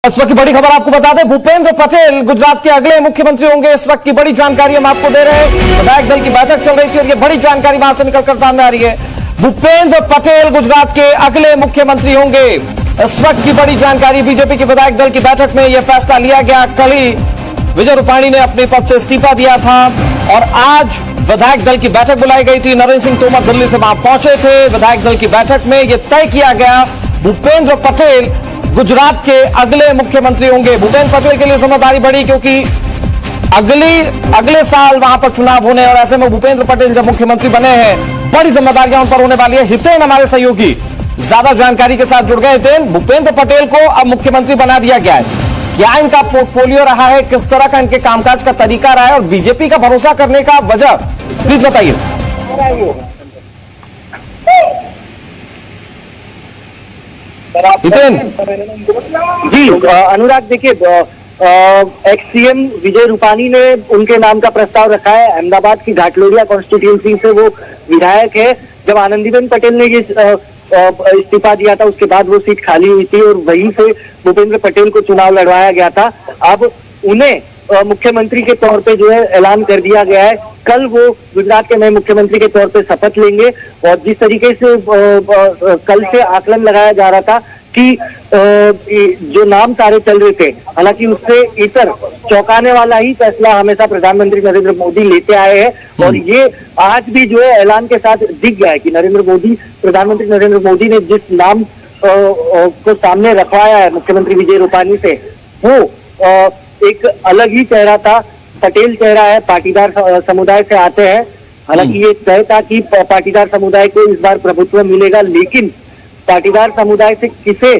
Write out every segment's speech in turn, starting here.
इस वक्त की बड़ी खबर आपको बता दें, भूपेंद्र पटेल गुजरात के अगले मुख्यमंत्री होंगे। इस वक्त की बड़ी जानकारी हम आपको दे रहे हैं। विधायक दल की बैठक चल रही थी और ये बड़ी जानकारी वहां से निकलकर सामने आ रही है। भूपेंद्र पटेल गुजरात के अगले मुख्यमंत्री होंगे। इस वक्त की बड़ी जानकारी, बीजेपी के विधायक दल की बैठक में यह फैसला लिया गया। कल ही विजय रूपाणी ने अपने पद से इस्तीफा दिया था और आज विधायक दल की बैठक बुलाई गई थी। नरेंद्र सिंह तोमर दिल्ली से वहां पहुंचे थे। विधायक दल की बैठक में यह तय किया गया, भूपेंद्र पटेल गुजरात के अगले मुख्यमंत्री होंगे। भूपेंद्र पटेल के लिए जिम्मेदारी बढ़ी क्योंकि अगले साल वहां पर चुनाव होने और ऐसे में भूपेंद्र पटेल जब मुख्यमंत्री बने हैं, बड़ी जिम्मेदारियां उन पर होने वाली है। हितेन हमारे सहयोगी ज्यादा जानकारी के साथ जुड़ गए। हितेन, भूपेंद्र पटेल को अब मुख्यमंत्री बना दिया गया है, क्या इनका पोर्टफोलियो रहा है, किस तरह का इनके कामकाज का तरीका रहा है और बीजेपी का भरोसा करने का वजह, प्लीज बताइए। हितेन जी, अनुराग, देखिए, एक्स सीएम विजय रूपाणी ने उनके नाम का प्रस्ताव रखा है। अहमदाबाद की घाटलोडिया कॉन्स्टिट्यूंसी से वो विधायक है। जब आनंदीबेन पटेल ने ये इस्तीफा दिया था, उसके बाद वो सीट खाली हुई थी और वहीं से भूपेंद्र पटेल को चुनाव लड़वाया गया था। अब उन्हें मुख्यमंत्री के तौर पे जो है ऐलान कर दिया गया है। कल वो गुजरात के नए मुख्यमंत्री के तौर पे शपथ लेंगे और जिस तरीके से कल से आकलन लगाया जा रहा था कि जो नाम सारे चल रहे थे, हालांकि उससे इतर चौंकाने वाला ही फैसला हमेशा प्रधानमंत्री नरेंद्र मोदी लेते आए हैं और ये आज भी जो है ऐलान के साथ दिख गया है कि प्रधानमंत्री नरेंद्र मोदी ने जिस नाम को सामने रखवाया है मुख्यमंत्री विजय रूपाणी से, वो एक अलग ही चेहरा था। पटेल चेहरा है, पाटीदार समुदाय से आते हैं। हालांकि ये तय था कि पाटीदार समुदाय को इस बार प्रभुत्व मिलेगा, लेकिन पाटीदार समुदाय से किसे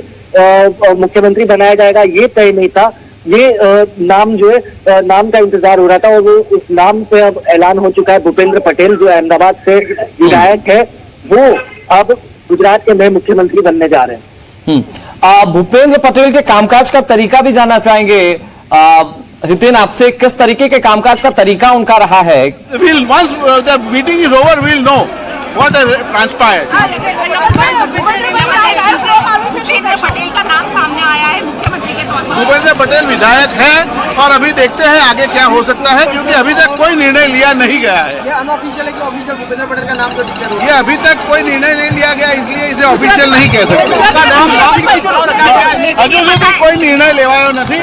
मुख्यमंत्री बनाया जाएगा ये तय नहीं था। ये नाम जो है, नाम का इंतजार हो रहा था और वो उस नाम पे अब ऐलान हो चुका है। भूपेंद्र पटेल जो अहमदाबाद से विधायक है, वो अब गुजरात के नए मुख्यमंत्री बनने जा रहे हैं। भूपेंद्र पटेल के कामकाज का तरीका भी जानना चाहेंगे हितेन आपसे, किस तरीके के कामकाज का तरीका उनका रहा है? Once the meeting is over, we'll know what has transpired. Patel का नाम सामने आया है मुख्यमंत्री के तौर पर। भूपेंद्र पटेल विधायक है और अभी देखते हैं आगे क्या हो सकता है, क्योंकि अभी तक कोई निर्णय लिया नहीं गया है। ये अनऑफिशियल है कि ऑफिशियल भूपेंद्र पटेल का नाम तो डिक्लेयर हो गया? ये अभी तक कोई निर्णय नहीं लिया गया, इसलिए इसे ऑफिशियल नहीं कह सकते। हजू સુધી કોઈ નિર્ણય લેવાયો નથી।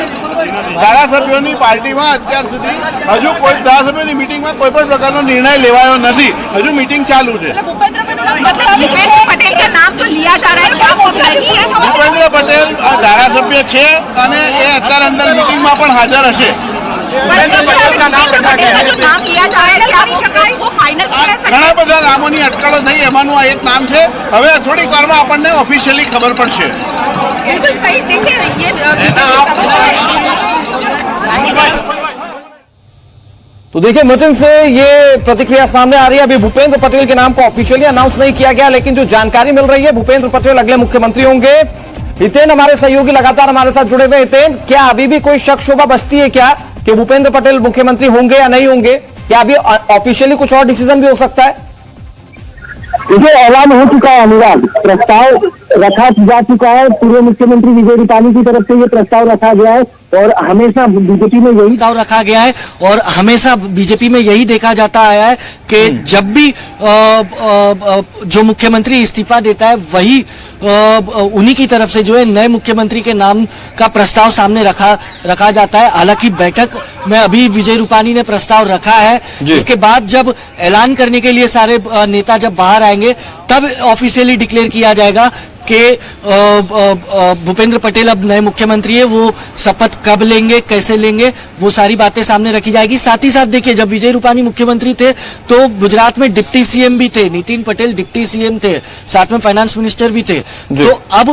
ધારાસભ્યોની પાર્ટીમાં અત્યાર સુધી હજુ કોઈ ધારાસભ્યોની મીટિંગમાં કોઈ પણ પ્રકારનો નિર્ણય લેવાયો નથી। હજુ મીટિંગ ચાલુ છે। भूपेंद्र पटेल का नाम जो लिया जा रहा है, क्या वो सही है? ભૂપેન્દ્ર પટેલ ધારાસભ્ય છે અને એ અત્યારે અંદર મીટિંગમાં પણ હાજર હશે। जो नाम लिया जा रहा है, क्या वो फाइनल कर सकते हैं? ઘણા બધા નામોની અટકળો થઈ, એમાંનું આ એક નામ છે। હવે થોડીક વારમાં આપણને ઓફિશિયલી ખબર પડશે। बिल्कुल सही, देखिए ये तो देखिए, मीटिंग से ये प्रतिक्रिया सामने आ रही है। अभी भूपेंद्र पटेल के नाम को ऑफिशियली अनाउंस नहीं किया गया, लेकिन जो जानकारी मिल रही है, भूपेंद्र पटेल अगले मुख्यमंत्री होंगे। हितेन हमारे सहयोगी लगातार हमारे साथ जुड़े हुए। हितेन, क्या अभी भी कोई शक शुबा बचती है क्या कि भूपेंद्र पटेल मुख्यमंत्री होंगे या नहीं होंगे? क्या अभी ऑफिशियली कुछ और डिसीजन भी हो सकता है? ये ऐलान हो चुका है अनुराग, प्रस्ताव रखा जा चुका है। पूर्व मुख्यमंत्री विजय रूपाणी की तरफ से ये प्रस्ताव रखा गया है और हमेशा बीजेपी में यही प्रस्ताव रखा गया है और हमेशा बीजेपी में यही देखा जाता आया है कि जब भी जो मुख्यमंत्री इस्तीफा देता है, वही उन्हीं की तरफ से जो है नए मुख्यमंत्री के नाम का प्रस्ताव सामने रखा जाता है। हालांकि बैठक में अभी विजय रूपाणी ने प्रस्ताव रखा है, इसके बाद जब ऐलान करने के लिए सारे नेता जब बाहर आएंगे, तब ऑफिशियली डिक्लेयर किया जाएगा कि भूपेंद्र पटेल अब नए मुख्यमंत्री है। वो शपथ कब लेंगे, कैसे लेंगे, वो सारी बातें सामने रखी जाएगी। साथ ही साथ देखिए, जब विजय रूपाणी मुख्यमंत्री थे तो गुजरात में डिप्टी सीएम भी थे, नितिन पटेल डिप्टी सीएम थे, साथ में फाइनेंस मिनिस्टर भी थे। तो अब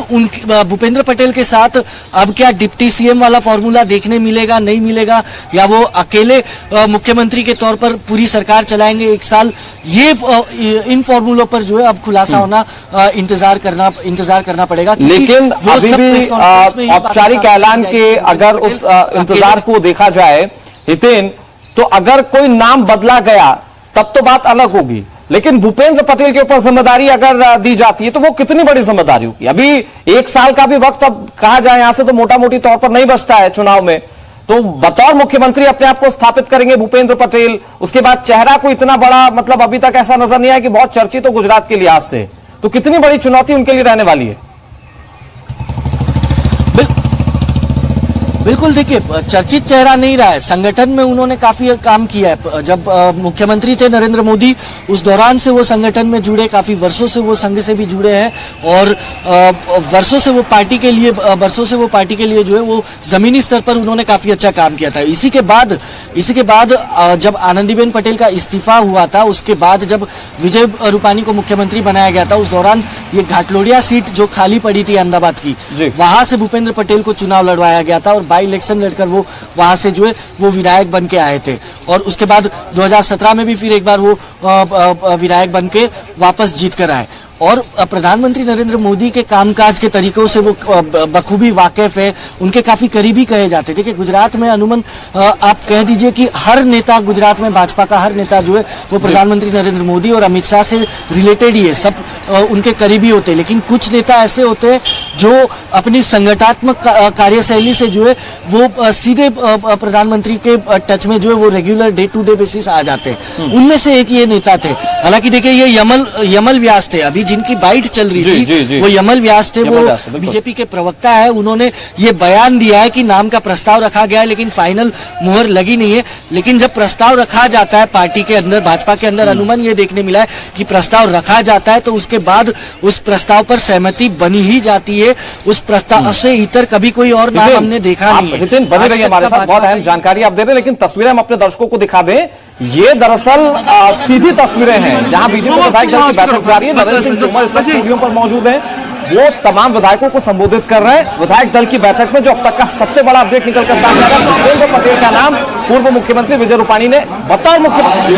भूपेंद्र पटेल के साथ अब क्या डिप्टी सीएम वाला फॉर्मूला देखने मिलेगा, नहीं मिलेगा, या वो अकेले मुख्यमंत्री के तौर पर पूरी सरकार चलाएंगे एक साल, ये इन फॉर्मूलों पर जो है अब खुलासा होना इंतजार करना पड़ेगा। लेकिन अभी भी औपचारिक ऐलान के अगर उस इंतजार को देखा जाए हितेन, तो अगर कोई नाम बदला गया तब तो बात अलग होगी, लेकिन भूपेंद्र पटेल के ऊपर जिम्मेदारी अगर दी जाती है तो वो कितनी बड़ी जिम्मेदारी होगी? अभी 1 साल का भी वक्त अब कहा जाए यहां से तो मोटा मोटी तौर पर नहीं बचता है चुनाव में, तो बतौर मुख्यमंत्री अपने आप को स्थापित करेंगे भूपेंद्र पटेल। उसके बाद चेहरा को इतना बड़ा, मतलब अभी तक ऐसा नजर नहीं आया कि बहुत चर्चित हो गुजरात के लिहाज से, तो कितनी बड़ी चुनौती उनके लिए रहने वाली है? बिल्कुल, देखिए चर्चित चेहरा नहीं रहा है, संगठन में उन्होंने काफी काम किया है। जब मुख्यमंत्री थे नरेंद्र मोदी, उस दौरान से वो संगठन में जुड़े, काफी वर्षों से वो संघ से भी जुड़े हैं और वर्षों से वो पार्टी के लिए जो है वो जमीनी स्तर पर उन्होंने काफी अच्छा काम किया था। इसी के बाद जब आनंदीबेन पटेल का इस्तीफा हुआ था, उसके बाद जब विजय रूपानी को मुख्यमंत्री बनाया गया था, उस दौरान ये घाटलोडिया सीट जो खाली पड़ी थी अहमदाबाद की, वहां से भूपेंद्र पटेल को चुनाव लड़वाया गया था और बाई इलेक्शन लड़कर वो वहां से जो है वो विधायक बन के आए थे और उसके बाद 2017 में भी फिर एक बार वो विधायक बन के वापस जीत कर आए। और प्रधानमंत्री नरेंद्र मोदी के कामकाज के तरीकों से वो बखूबी वाकिफ है, उनके काफी करीबी कहे जाते। देखिए गुजरात में अमूमन आप कह दीजिए कि हर नेता, गुजरात में भाजपा का हर नेता जो है वो प्रधानमंत्री नरेंद्र मोदी और अमित शाह से रिलेटेड ही है, सब उनके करीबी होते हैं। लेकिन कुछ नेता ऐसे होते हैं जो अपनी संगठनात्मक कार्यशैली से जो है वो सीधे प्रधानमंत्री के टच में जो है वो regular day to day basis आ जाते हैं। उनमें से एक ये नेता थे। हालांकि देखिए ये यमल व्यास थे, अभी जिनकी बाइट चल रही थी वो यमल व्यास थे, वो बीजेपी के प्रवक्ता है। उन्होंने ये बयान दिया है कि नाम का प्रस्ताव रखा गया है लेकिन फाइनल मुहर लगी नहीं है। लेकिन जब प्रस्ताव रखा जाता है पार्टी के अंदर, भाजपा के अंदर अनुमान ये देखने मिला है कि प्रस्ताव रखा जाता है तो उसके बाद उस प्रस्ताव पर सहमति बनी ही जाती है। उस प्रस्ताव से इतर कभी कोई और नाम हमने देखा नहीं है। नितिन बने रहिए हमारे साथ, बहुत अहम जानकारी आप दे रहे हैं, लेकिन तस्वीरें हम अपने दर्शकों को दिखा दें। ये दरअसल सीधी तस्वीरें हैं जहां बीजेपी विधायक दल की बैठक जारी है। नरेंद्र सिंह तोमर इस वक्त पोडियम पर मौजूद हैं, वो तमाम विधायकों को संबोधित कर रहे हैं विधायक दल की बैठक में। जो अब तक का सबसे बड़ा अपडेट निकल कर सामने आ रहा है, भूपेंद्र पटेल का नाम पूर्व मुख्यमंत्री विजय रूपानी ने बतौर मुख्यमंत्री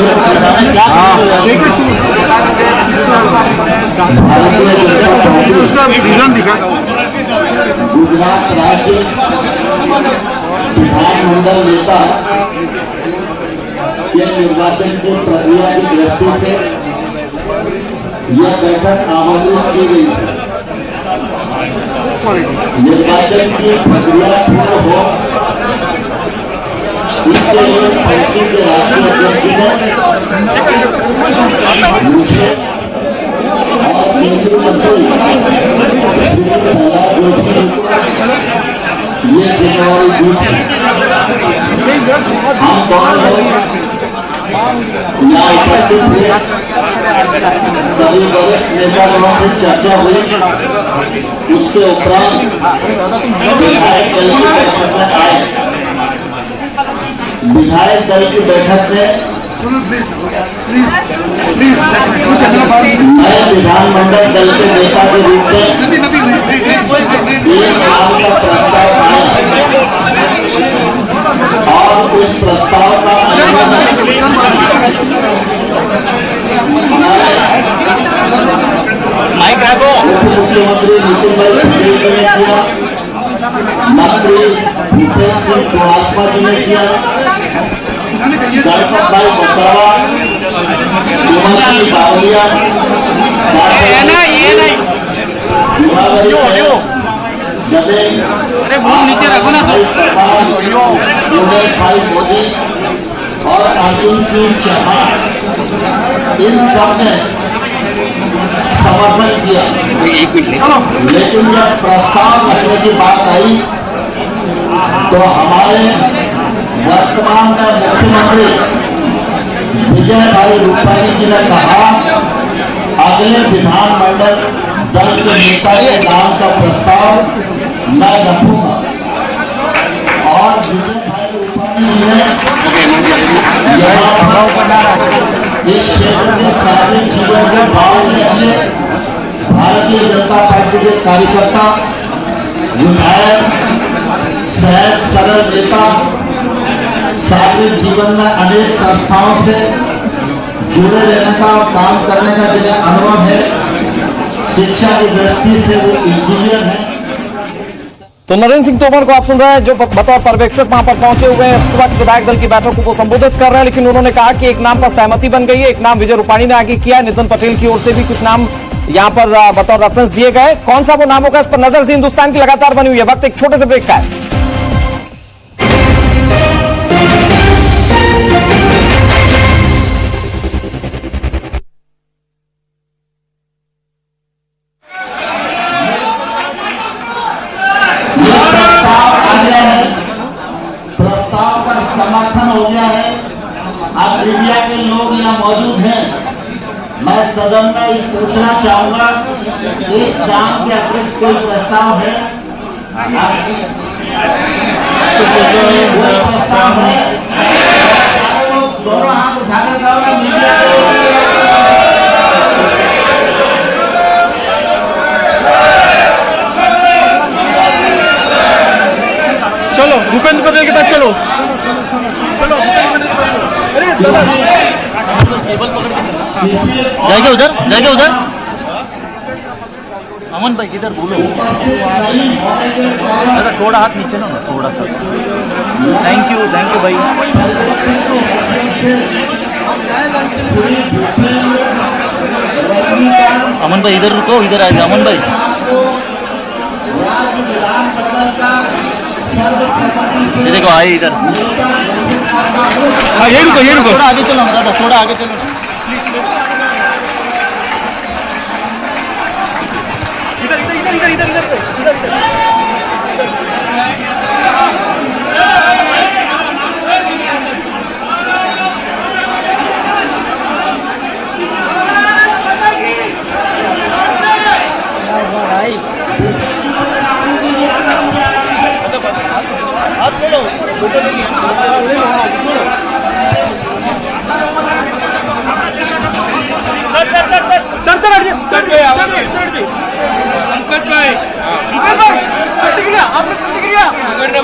गुजरात राज्य विधानमंडल नेता के निर्वाचन की प्रक्रिया की दृष्टि से यह बैठक आमंत्रित की गई है। निर्वाचन की प्रक्रिया पूर्ण हो इसके लिए पार्टी के राष्ट्रीय अध्यक्ष ने मुझे और केंद्रीय मंत्री ये जिम्मेवारी दी थी। हम दोनों लोग यहाँ उपस्थित थे, सभी वरिष्ठ नेताओं से चर्चा हुई। उसके उपरांत विधायक दल की बैठक में आए। विधायक दल की बैठक में नए विधानमंडल दल के नेता के रूप में एक नाम का प्रस्ताव आया और उस प्रस्ताव का मुख्यमंत्री नितिन भाई पटेल ने किया, मंत्री भूपेंद्र सिंह चौहान जी ने किया, गणपत भाई मुसावा, बावलिया, भाई मोदी और अर्जुन सिंह चौहान, इन सब ने समर्थन किया। लेकिन जब प्रस्ताव रखने की बात आई तो हमारे वर्तमान में मुख्यमंत्री विजय भाई रूपानी जी ने कहा अगले विधानमंडल दल के नेता के नाम का प्रस्ताव मैं रखूंगा। और विजय भाई रूपानी जी ने इस क्षेत्र में सारी चीजों के बावजूद अच्छे भारतीय जनता पार्टी के कार्यकर्ता, विधायक, सहज सरल नेता, सार्वजनिक जीवन में अनेक संस्थाओं से जुड़े रहने का और काम करने का जिन्हें अनुभव है, शिक्षा की दृष्टि से वो इंजीनियर है। तो नरेंद्र सिंह तोमर को आप सुन रहे हैं जो बतौर पर्यवेक्षक वहां पर पहुंचे हुए हैं। इस वक्त विधायक दल की बैठकों को संबोधित कर रहे हैं, लेकिन उन्होंने कहा कि एक नाम पर सहमति बन गई है। एक नाम विजय रूपाणी ने आगे किया, नितिन पटेल की ओर से भी कुछ नाम यहां पर बतौर रेफरेंस दिए गए। कौन सा वो नाम होगा, इस पर नजर से हिंदुस्तान की लगातार बनी हुई है। वक्त एक छोटे से ब्रेक का है। प्रस्ताव का समर्थन हो गया है। अब मीडिया के लोग यहाँ मौजूद हैं, मैं सदन में ये पूछना चाहूंगा इस काम के अतिरिक्त कोई प्रस्ताव है? कोई प्रस्ताव है? सारे लोग दोनों हाथ उठाकर जाओ ना मीडिया के लोग। चलो भूपेंद्र पटेल के पास चलो चलो जाएंगे उधर अमन भाई किधर बोलो दादा थोड़ा हाथ नीचे ना थोड़ा सा। थैंक यू भाई। अमन भाई इधर रुको, इधर आएगा अमन भाई। ये देखो आए इधर। हाँ ये रुको थोड़ा आगे चलो दादा, थोड़ा आगे चलो।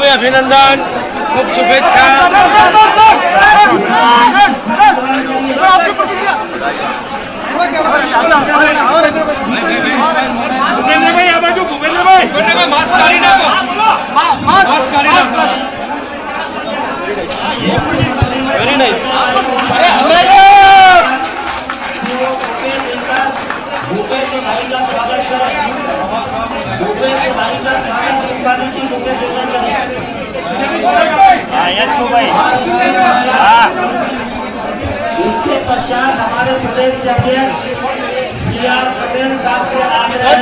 अभिनंदन, खूप शुभेच्छा। भूपेंद्र भाई आ बाजू, भूपेंद्र भाई मास्क काढी टाको, मास्क काढी टाको। Very nice. भूपेंद्र भाई का स्वागत करें। भूपेंद्र भाई का स्वागत इसके पश्चात हमारे प्रदेश के अध्यक्ष CR पटेल साहब से आग्रह